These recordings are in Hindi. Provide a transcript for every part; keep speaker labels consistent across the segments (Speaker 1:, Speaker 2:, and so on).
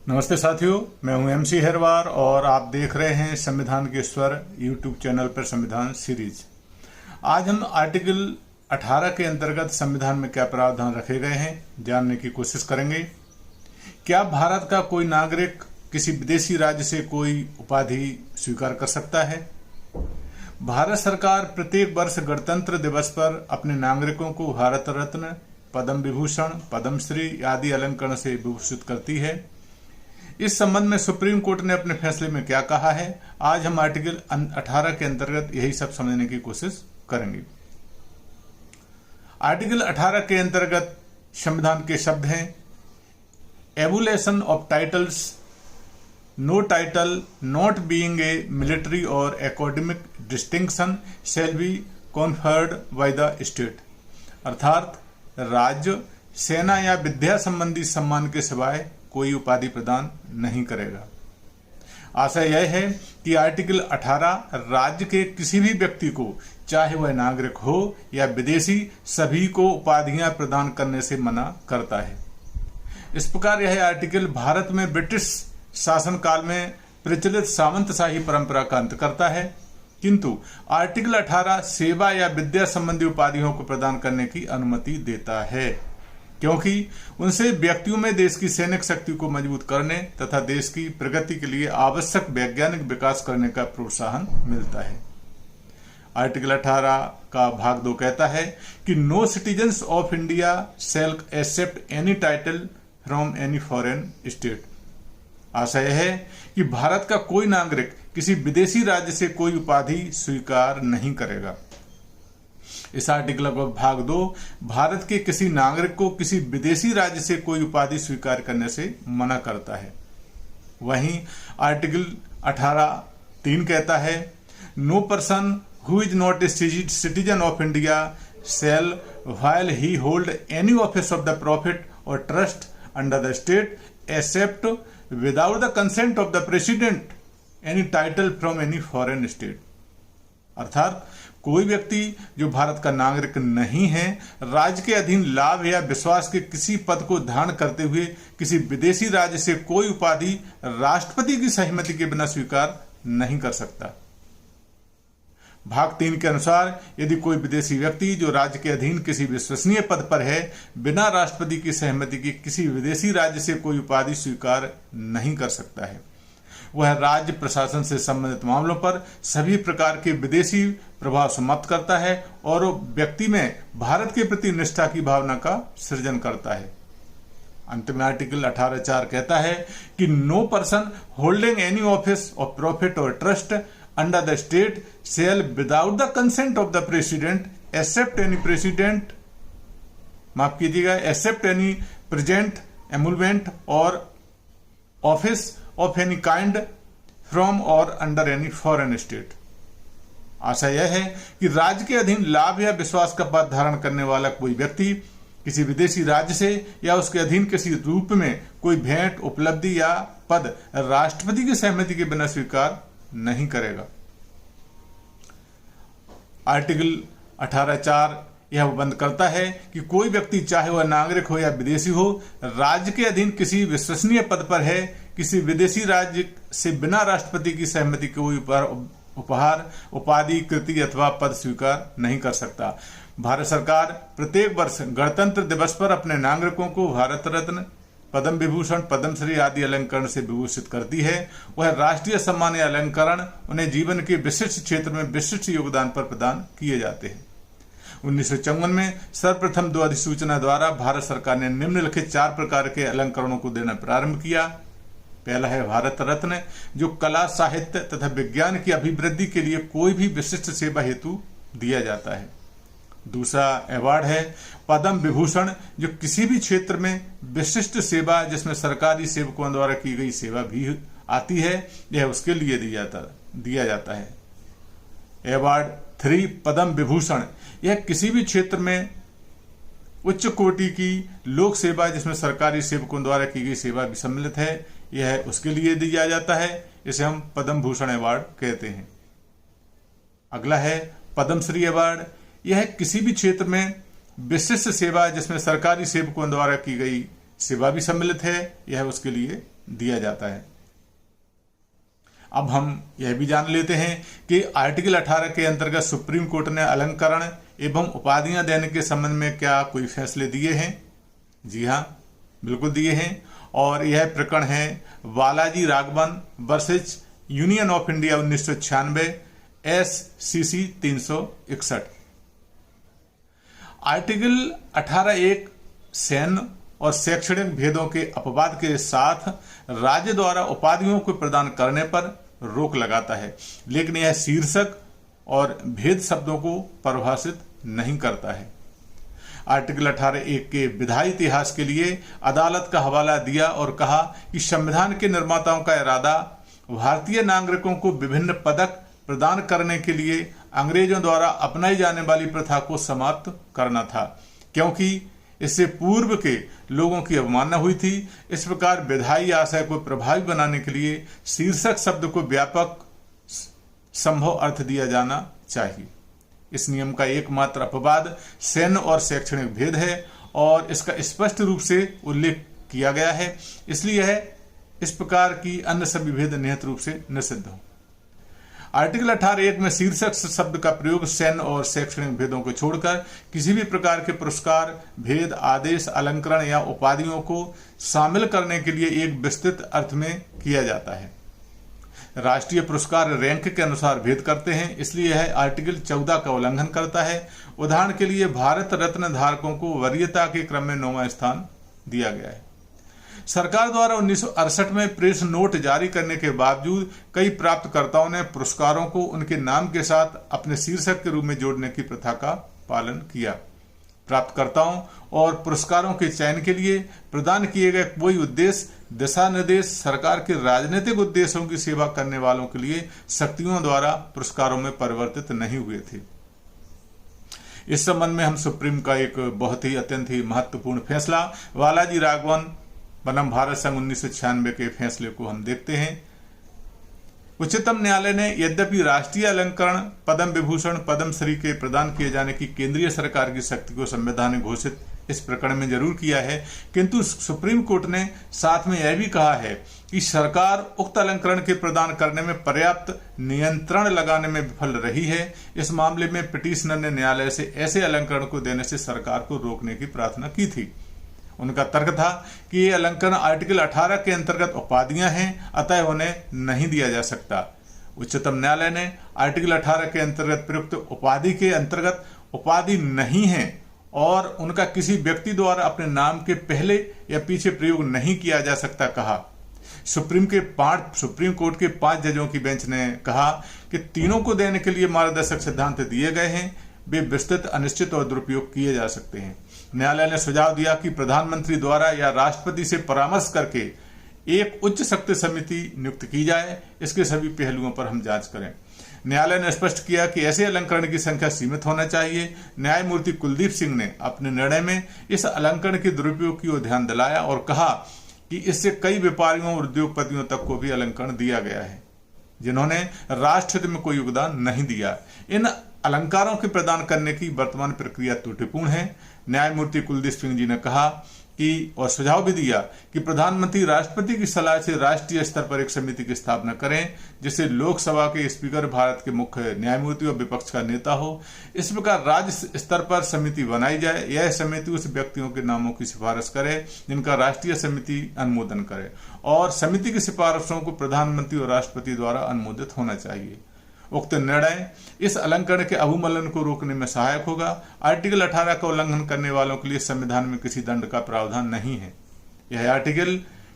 Speaker 1: नमस्ते साथियों, मैं हूं एमसी हेरवार और आप देख रहे हैं संविधान के स्वर यूट्यूब चैनल पर संविधान सीरीज। आज हम आर्टिकल 18 के अंतर्गत संविधान में क्या प्रावधान रखे गए हैं जानने की कोशिश करेंगे। क्या भारत का कोई नागरिक किसी विदेशी राज्य से कोई उपाधि स्वीकार कर सकता है? भारत सरकार प्रत्येक वर्ष गणतंत्र दिवस पर अपने नागरिकों को भारत रत्न, पद्म विभूषण, पद्मश्री आदि अलंकरण से विभूषित करती है। इस संबंध में सुप्रीम कोर्ट ने अपने फैसले में क्या कहा है, आज हम आर्टिकल 18 के अंतर्गत यही सब समझने की कोशिश करेंगे। आर्टिकल 18 के अंतर्गत संविधान के शब्द हैं abolition of titles, no title not being a military और academic distinction shall be conferred by the state. अर्थात राज्य, सेना या विद्या संबंधी सम्मान के सिवाय कोई उपाधि प्रदान नहीं करेगा। आशय यह है कि आर्टिकल 18 राज्य के किसी भी व्यक्ति को, चाहे वह नागरिक हो या विदेशी, सभी को उपाधियां प्रदान करने से मना करता है। इस प्रकार यह आर्टिकल भारत में ब्रिटिश शासनकाल में प्रचलित सामंतशाही परंपरा का अंत करता है, किंतु आर्टिकल 18 सेवा या विद्या संबंधी उपाधियों को प्रदान करने की अनुमति देता है, क्योंकि उनसे व्यक्तियों में देश की सैनिक शक्ति को मजबूत करने तथा देश की प्रगति के लिए आवश्यक वैज्ञानिक विकास करने का प्रोत्साहन मिलता है। आर्टिकल 18 का भाग 2 कहता है कि no citizens of India shall accept any title from any foreign state. आशय है कि भारत का कोई नागरिक किसी विदेशी राज्य से कोई उपाधि स्वीकार नहीं करेगा। इस आर्टिकल का भाग 2 भारत के किसी नागरिक को किसी विदेशी राज्य से कोई उपाधि स्वीकार करने से मना करता है। वहीं आर्टिकल 18(3) कहता है no person who is not a citizen of India shall while he hold any office of the profit और trust under the state accept without the consent of the president any title from any foreign state. अर्थात कोई व्यक्ति जो भारत का नागरिक नहीं है, राज्य के अधीन लाभ या विश्वास के किसी पद को धारण करते हुए किसी विदेशी राज्य से कोई उपाधि राष्ट्रपति की सहमति के बिना स्वीकार नहीं कर सकता। भाग 3 के अनुसार यदि कोई विदेशी व्यक्ति जो राज्य के अधीन किसी विश्वसनीय पद पर है, बिना राष्ट्रपति की सहमति के किसी विदेशी राज्य से कोई उपाधि स्वीकार नहीं कर सकता है। वह राज्य प्रशासन से संबंधित मामलों पर सभी प्रकार के विदेशी प्रभाव समाप्त करता है और व्यक्ति में भारत के प्रति निष्ठा की भावना का सृजन करता है। अंत में आर्टिकल 18(4) कहता है कि no person holding any office of profit और trust under the state shall without the consent of the president accept any present emolument और office of any kind from और अंडर एनी फॉरेन स्टेट। आशा यह है कि राज्य के अधीन लाभ या विश्वास का पद धारण करने वाला कोई व्यक्ति किसी विदेशी राज्य से या उसके अधीन किसी रूप में कोई भेंट, उपलब्धि या पद राष्ट्रपति की सहमति के बिना स्वीकार नहीं करेगा। आर्टिकल 18(4) यह बंद करता है कि कोई व्यक्ति, चाहे वह नागरिक हो या विदेशी हो, राज्य के अधीन किसी विश्वसनीय पद पर है, किसी विदेशी राज्य से बिना राष्ट्रपति की सहमति कोई उपहार, उपाधि, कृति अथवा पद स्वीकार नहीं कर सकता। भारत सरकार प्रत्येक वर्ष गणतंत्र दिवस पर अपने नागरिकों को भारत रत्न, पद्म विभूषण, पद्मश्री आदि अलंकरण से विभूषित करती है। वह राष्ट्रीय सम्मान या अलंकरण उन्हें जीवन के विशिष्ट क्षेत्र में विशिष्ट योगदान पर प्रदान किए जाते हैं। 1954 में सर्वप्रथम 2 अधिसूचना द्वारा भारत सरकार ने निम्नलिखित 4 प्रकार के अलंकरणों को देना प्रारंभ किया। पहला है भारत रत्न, जो कला, साहित्य तथा विज्ञान की अभिवृद्धि के लिए कोई भी विशिष्ट सेवा हेतु दिया जाता है। दूसरा अवार्ड है पद्म विभूषण, जो किसी भी क्षेत्र में विशिष्ट सेवा जिसमें सरकारी सेवकों द्वारा की गई सेवा भी आती है, यह उसके लिए दिया जाता है। अवार्ड 3 पद्म विभूषण, यह किसी भी क्षेत्र में उच्च कोटि की लोक सेवा जिसमें सरकारी सेवकों द्वारा की गई सेवा भी सम्मिलित है, यह उसके लिए दिया जाता है। इसे हम पद्म भूषण अवार्ड कहते हैं। अगला है पद्मश्री अवार्ड, यह किसी भी क्षेत्र में विशिष्ट सेवा जिसमें सरकारी सेवकों द्वारा की गई सेवा भी सम्मिलित है, यह उसके लिए दिया जाता है। अब हम यह भी जान लेते हैं कि आर्टिकल 18 के अंतर्गत सुप्रीम कोर्ट ने अलंकरण एवं उपाधियां देने के संबंध में क्या कोई फैसले दिए हैं? जी हाँ, बिल्कुल दिए हैं। और यह प्रकरण है Balaji Raghavan versus union of India 1996 SCC 361। Article 18(1) सैन्य और शैक्षणिक भेदों के अपवाद के साथ राज्य द्वारा उपाधियों को प्रदान करने पर रोक लगाता है, लेकिन यह शीर्षक और भेद शब्दों को परिभाषित नहीं करता है। आर्टिकल 18(1) के विधायी इतिहास के लिए अदालत का हवाला दिया और कहा कि संविधान के निर्माताओं का इरादा भारतीय नागरिकों को विभिन्न पदक प्रदान करने के लिए अंग्रेजों द्वारा अपनाई जाने वाली प्रथा को समाप्त करना था, क्योंकि इससे पूर्व के लोगों की अवमानना हुई थी। इस प्रकार विधायी आशय को प्रभावी बनाने के लिए शीर्षक शब्द को व्यापक संभव अर्थ दिया जाना चाहिए। इस नियम का एकमात्र अपवाद सैन्य और शैक्षणिक भेद है और इसका स्पष्ट रूप से उल्लेख किया गया है, इसलिए यह इस प्रकार की अन्य सभी भेद निहित रूप से निषिद्ध हो। आर्टिकल 18(1) में शीर्षक शब्द का प्रयोग सैन्य और शैक्षणिक भेदों को छोड़कर किसी भी प्रकार के पुरस्कार, भेद, आदेश, अलंकरण या उपाधियों को शामिल करने के लिए एक विस्तृत अर्थ में किया जाता है। राष्ट्रीय पुरस्कार रैंक के अनुसार भेद करते हैं, इसलिए यह आर्टिकल 14 का उल्लंघन करता है। उदाहरण के लिए भारत रत्न धारकों को वरीयता के क्रम में 9वां स्थान दिया गया है। सरकार द्वारा 1968 में प्रेस नोट जारी करने के बावजूद कई प्राप्तकर्ताओं ने पुरस्कारों को उनके नाम के साथ अपने शीर्षक के रूप में जोड़ने की प्रथा का पालन किया। प्राप्तकर्ताओं और पुरस्कारों के चयन के लिए प्रदान किए गए कोई उद्देश्य, दिशा निर्देश सरकार के राजनीतिक उद्देश्यों की सेवा करने वालों के लिए शक्तियों द्वारा पुरस्कारों में परिवर्तित नहीं हुए थे। इस संबंध में हम सुप्रीम का एक बहुत ही अत्यंत ही महत्वपूर्ण फैसला बालाजी राघवन बनाम भारत संघ 1996 के फैसले को हम देखते हैं। उच्चतम न्यायालय ने यद्यपि राष्ट्रीय अलंकरण, पद्म विभूषण, पद्मश्री के प्रदान किए जाने की केंद्रीय सरकार की शक्ति को संवैधानिक घोषित इस प्रकरण में जरूर किया है, किंतु सुप्रीम कोर्ट ने साथ में यह भी कहा है कि सरकार उक्त अलंकरण के प्रदान करने में पर्याप्त नियंत्रण लगाने में विफल रही है। इस मामले में पिटीशनर ने न्यायालय से ऐसे अलंकरण को देने से सरकार को रोकने की प्रार्थना की थी। उनका तर्क था कि ये अलंकरण आर्टिकल 18 के अंतर्गत उपाधियां हैं, अतः उन्हें नहीं दिया जा सकता। उच्चतम न्यायालय ने आर्टिकल 18 के अंतर्गत प्रयुक्त उपाधि के अंतर्गत उपाधि नहीं है और उनका किसी व्यक्ति द्वारा अपने नाम के पहले या पीछे प्रयोग नहीं किया जा सकता कहा। सुप्रीम कोर्ट के 5 जजों की बेंच ने कहा कि तीनों को देने के लिए मार्गदर्शक सिद्धांत दिए गए हैं, वे विस्तृत, अनिश्चित और दुरुपयोग किए जा सकते हैं। न्यायालय ने सुझाव दिया कि प्रधानमंत्री द्वारा या राष्ट्रपति से परामर्श करके एक उच्च शक्ति समिति नियुक्त की जाए, इसके सभी पहलुओं पर हम जांच करें। न्यायालय ने स्पष्ट किया कि ऐसे अलंकरण की संख्या सीमित होना चाहिए। न्यायमूर्ति कुलदीप सिंह ने अपने निर्णय में इस अलंकरण के दुरुपयोग की ओर ध्यान दिलाया और कहा कि इससे कई व्यापारियों और उद्योगपतियों तक को भी अलंकरण दिया गया है जिन्होंने राष्ट्र हित में कोई योगदान नहीं दिया। इन अलंकारों के प्रदान करने की वर्तमान प्रक्रिया त्रुटिपूर्ण है। न्यायमूर्ति कुलदीप सिंह जी ने कहा कि और सुझाव भी दिया कि प्रधानमंत्री राष्ट्रपति की सलाह से राष्ट्रीय स्तर पर एक समिति की स्थापना करें जिससे लोकसभा के स्पीकर भारत के मुख्य न्यायमूर्ति और विपक्ष का नेता हो। इस प्रकार राज्य स्तर पर समिति बनाई जाए। यह समिति उस व्यक्तियों के नामों की सिफारिश करे जिनका राष्ट्रीय समिति अनुमोदन करे और समिति की सिफारिशों को प्रधानमंत्री और राष्ट्रपति द्वारा अनुमोदित होना चाहिए। उक्त निर्णय इस अलंकरण के अवमूल्यन को रोकने में सहायक होगा। आर्टिकल 18 का उल्लंघन करने वालों के लिए संविधान में किसी दंड का प्रावधान नहीं है। यह आर्टिकल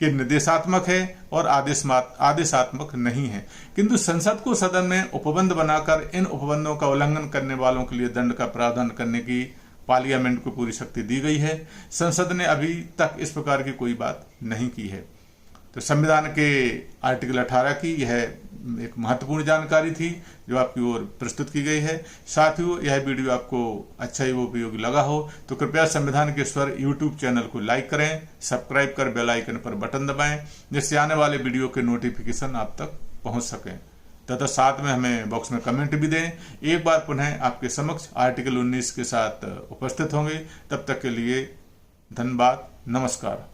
Speaker 1: के निर्देशात्मक है और आदेशात्मक नहीं है, किंतु संसद को सदन में उपबंध बनाकर इन उपबंधों का उल्लंघन करने वालों के लिए दंड का प्रावधान करने की पार्लियामेंट को पूरी शक्ति दी गई है। संसद ने अभी तक इस प्रकार की कोई बात नहीं की है। तो संविधान के आर्टिकल 18 की यह एक महत्वपूर्ण जानकारी थी जो आपकी ओर प्रस्तुत की गई है। साथियों, यह वीडियो आपको अच्छा ही उपयोगी लगा हो तो कृपया संविधान के स्वर यूट्यूब चैनल को लाइक करें, सब्सक्राइब कर बेल आइकन पर बटन दबाएं जिससे आने वाले वीडियो के नोटिफिकेशन आप तक पहुंच सकें तथा साथ में हमें बॉक्स में कमेंट भी दें। एक बार पुनः आपके समक्ष आर्टिकल 19 के साथ उपस्थित होंगे। तब तक के लिए धन्यवाद, नमस्कार।